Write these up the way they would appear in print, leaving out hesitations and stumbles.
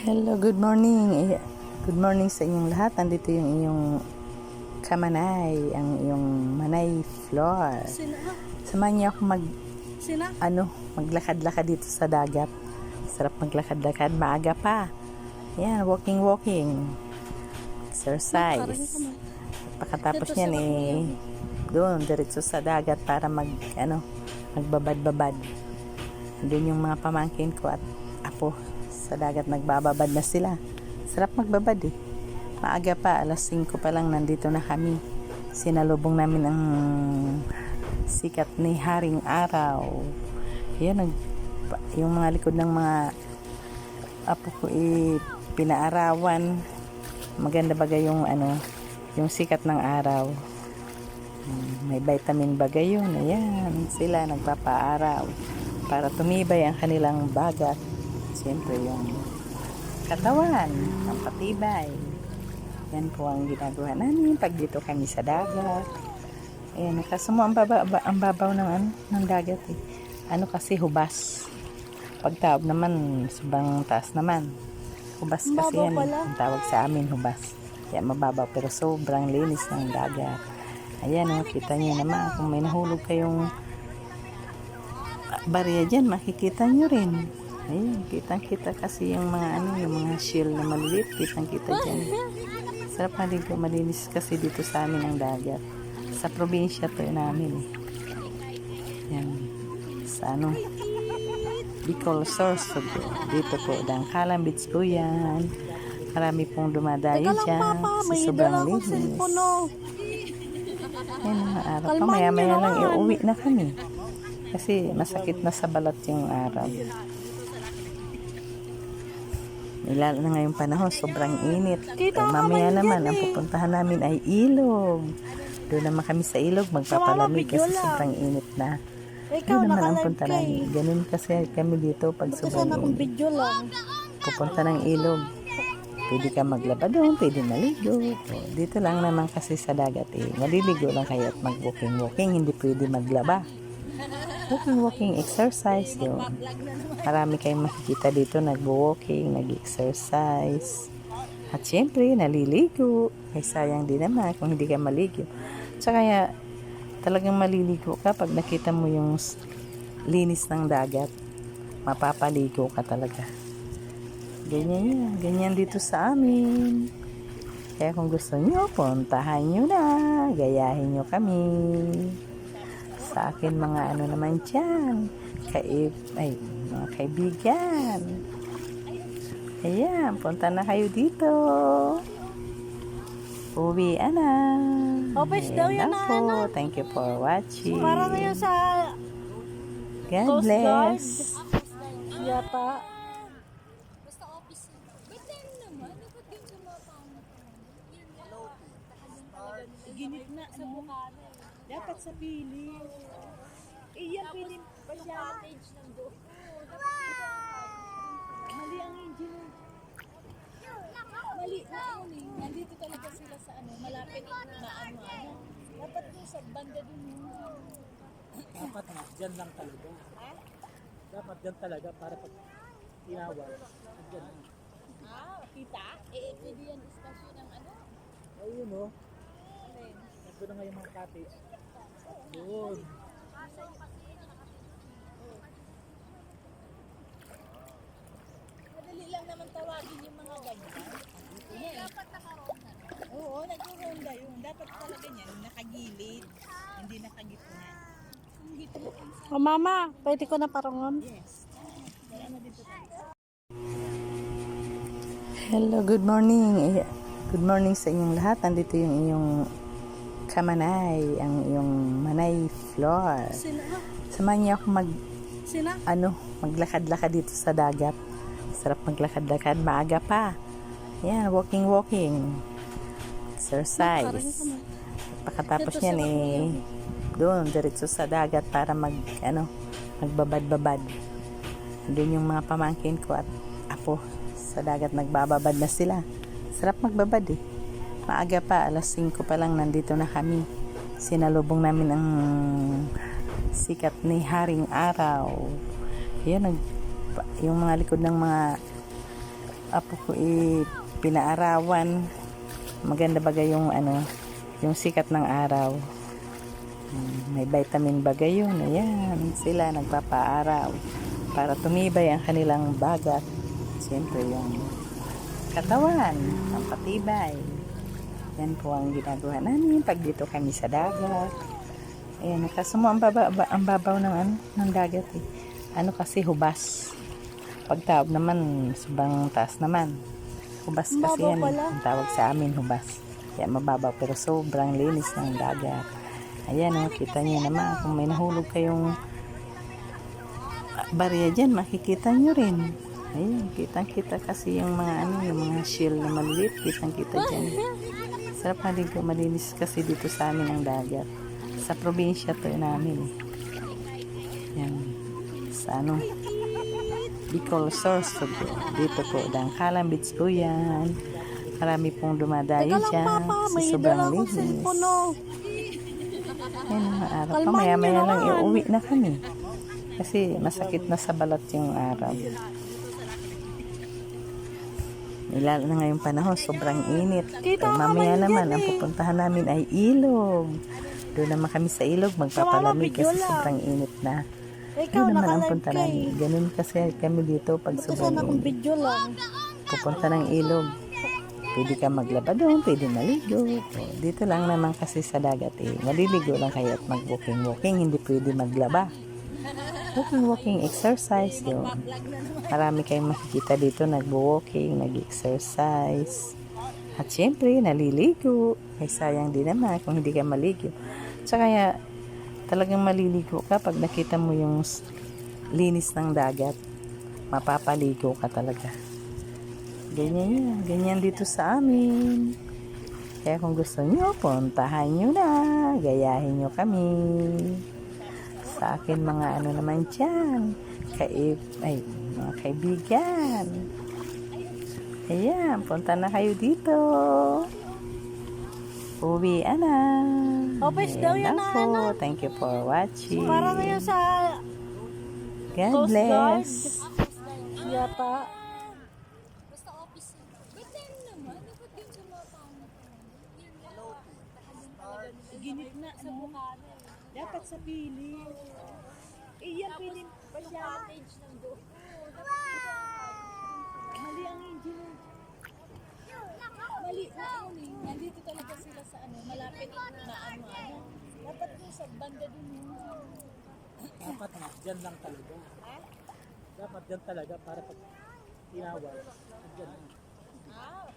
Hello, good morning. Good morning sa inyong lahat. Nandito yung inyong kamanay, ang iyong manay floor. Samahan niyo ako maglakad-lakad dito sa dagat. Sarap maglakad-lakad, maaga pa. Yan, walking. Exercise. Pagkatapos niyan doon diretso sa dagat para magbabad-babad. Doon yung mga pamangkin ko at apo sa dagat nagbababad na sila. Sarap magbabad Maaga pa, alas 5 pa lang nandito na kami. Sinalubong namin ang sikat ni Haring Araw. Yan, yung mga likod ng mga apo ko pinaarawan. Maganda bagay yung yung sikat ng araw. May vitamin bagay yun. Ayan, sila nagpapaaraw para tumibay ang kanilang bagat. Siyempre yung katawan, ang patibay. Yan po ang ginagawa namin pag dito kami sa dagat. Ayan, nakasumo ang babaw ng dagat kasi hubas. Pagtaob naman, sobrang taas naman. Hubas kasi yan ang tawag sa amin, hubas. Kaya mababaw pero sobrang linis ng dagat. Ayan, kita nyo naman kung may nahulog kayong barya dyan, makikita nyo rin. Ayun, kitang-kita kasi yung mga shell na maliliit, kitang-kita dyan. Sarap maligo, malinis kasi dito sa amin ang dagat. Sa probinsya to namin. Yan. Sa Bicol Source. Dito po, Dangkalan Beach po yan. Marami pong dumadayo dyan. Kasi sobrang linis. Yan, mga araw pa. Maya-maya lang iuwi na kami. Kasi masakit na sa balat yung araw. Lalo na ngayong panahon, sobrang init. Mamaya naman, ang pupuntahan namin ay ilog. Doon naman kami sa ilog, magpapalamig kasi sobrang init na. Doon naman ang punta namin. Ganun kasi kami dito pag sobrang init. Pupunta ng ilog. Pwede ka maglaba doon, pwede maligo. Dito lang naman kasi sa dagat maliligo lang kayo at mag-walking. Hindi pwede maglaba. Walking exercise yun. Marami kayong makikita dito nag-walking, nag-exercise. At syempre, naliligo. Ay sayang din naman kung hindi ka maligo. Tsaka talagang maliligo ka pag nakita mo yung linis ng dagat. Mapapaligo ka talaga. Ganyan yan. Ganyan dito sa amin. Kaya kung gusto nyo, puntahan nyo na. Gayahin nyo kami. Sa akin mga naman dyan, mga kaibigan. Ayan, punta na kayo dito. Uwi na. Office daw yan po. Thank you for watching. Para na yan sa God bless. Yata. Basta office. Bitin naman. Dapat din sa mga Ginit na sa Bukana. Dapat sa pili. Iyan pili pa siya. cottage ng doon. Mali ang engine. Mali na nandito talaga sila sa malapit na Dapat doon sa banda dun Dapat dyan lang talaga. Dapat dyan talaga para pag tinawag. Dyan lang. Kita? Pwede yan istasyon ng Ayun nandun na nga yung mga cottage. Doon. Madali lang naman tawagin yung mga ganyan. Dapat nakaronda. Oo, nag-ronda yun. Dapat talaga niyan, nakagilid. Hindi nakagitna. Mama, pwede ko na parangon? Yes. Hello, good morning. Good morning sa inyong lahat. Nandito yung inyong kamanay, ang iyong manay floor. Samahan niyo ako maglakad-lakad dito sa dagat. Sarap maglakad-lakad, maaga pa. Yan, walking. Exercise. Pagkatapos niyan doon diretso sa dagat para magbabad-babad. Doon yung mga pamangkin ko at apo sa dagat nagbababad na sila. Sarap magbabad Maaga pa, alas 5 pa lang nandito na kami. Sinalubong namin ang sikat ni Haring Araw. Yan, yung mga likod ng mga apo ko pinaarawan. Maganda bagay yung yung sikat ng araw. May vitamin bagay yun. Ayan, sila nagpapaaraw para tumibay ang kanilang bagat. Siyempre yung katawan, ang patibay. Yan po ang ginagawa namin pag dito kami sa dagat. Ayan, kaso mo ang babaw ng dagat eh. Kasi hubas. Pagtawag naman, sobrang taas naman. Hubas kasi yan eh. Ang tawag sa amin, hubas. Kaya mababaw pero sobrang linis ng dagat. Ayan o, kita niyo naman kung may nahulog kayong barya dyan, makikita nyo rin. Ayan, kitang-kita kasi yung mga yung mga shell na maliliit, kitang-kita dyan. Sarap maligo, malinis kasi dito sa amin ang dagat. Sa probinsya to namin. Yan. Sa Bicol Source. Dito po, Dangkalan Beach po yan. Marami pong dumadayo dyan. Sa sobrang linis. Yan, mga araw pa. Maya-maya lang iuwi na kami. Kasi masakit na sa balat yung araw. Lalo na ngayong panahon, sobrang init. Mamaya naman, ang pupuntahan namin ay ilog. Doon naman kami sa ilog, magpapalamig kasi sobrang init na. Doon naman ang punta namin. Ganun kasi kami dito pag sobrang init. Pupunta ng ilog. Pwede ka maglaba doon, pwede maligo. Dito lang naman kasi sa dagat maliligo lang kayo at mag-walking. Hindi pwede maglaba. Walking, exercise yun. Marami kayong makikita dito nag-walking, nag-exercise. At syempre, naliligo. Ay sayang din naman kung hindi ka maligo. Tsaka kaya talagang maliligo ka pag nakita mo yung linis ng dagat. Mapapaligo ka talaga. Ganyan yan. Ganyan dito sa amin. Kaya kung gusto nyo, puntahan nyo na. Gayahin nyo kami. Sa akin mga naman dyan. Mga kaibigan. Ayan, punta na kayo dito. Uwi na. Office daw yan na po. Thank you for watching. Para ngayon sa God Coast Guard. bless. Yata. Basta office. Ba't meron naman? Dapat yung sumapang. Ginitna sa Bukana. Dapat sa pili. Yan pilim pa siya. ng doon. Mali ang engine. Mali na yun eh. Nandito talaga sila sa malapit na Dapat yung sa banda dun yun. Dapat nga, dyan lang talaga. Dapat dyan talaga para pag tinawal, dyan lang.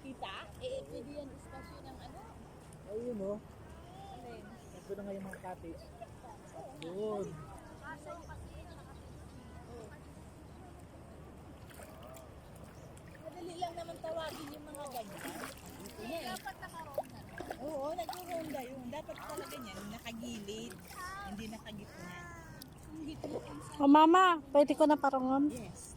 Kita? Pwede yan istasyon ng Ayun o. Nandun na nga yung mga cottage. Doon. Madali lang naman tawagin yung mga ganyan. Dapat nakaroon na. Oo, nag-ronda yun. Dapat talaga niyan, nakagilid. Hindi nakagitna. Ang gitna. O mama, pwede ko na parangon? Yes.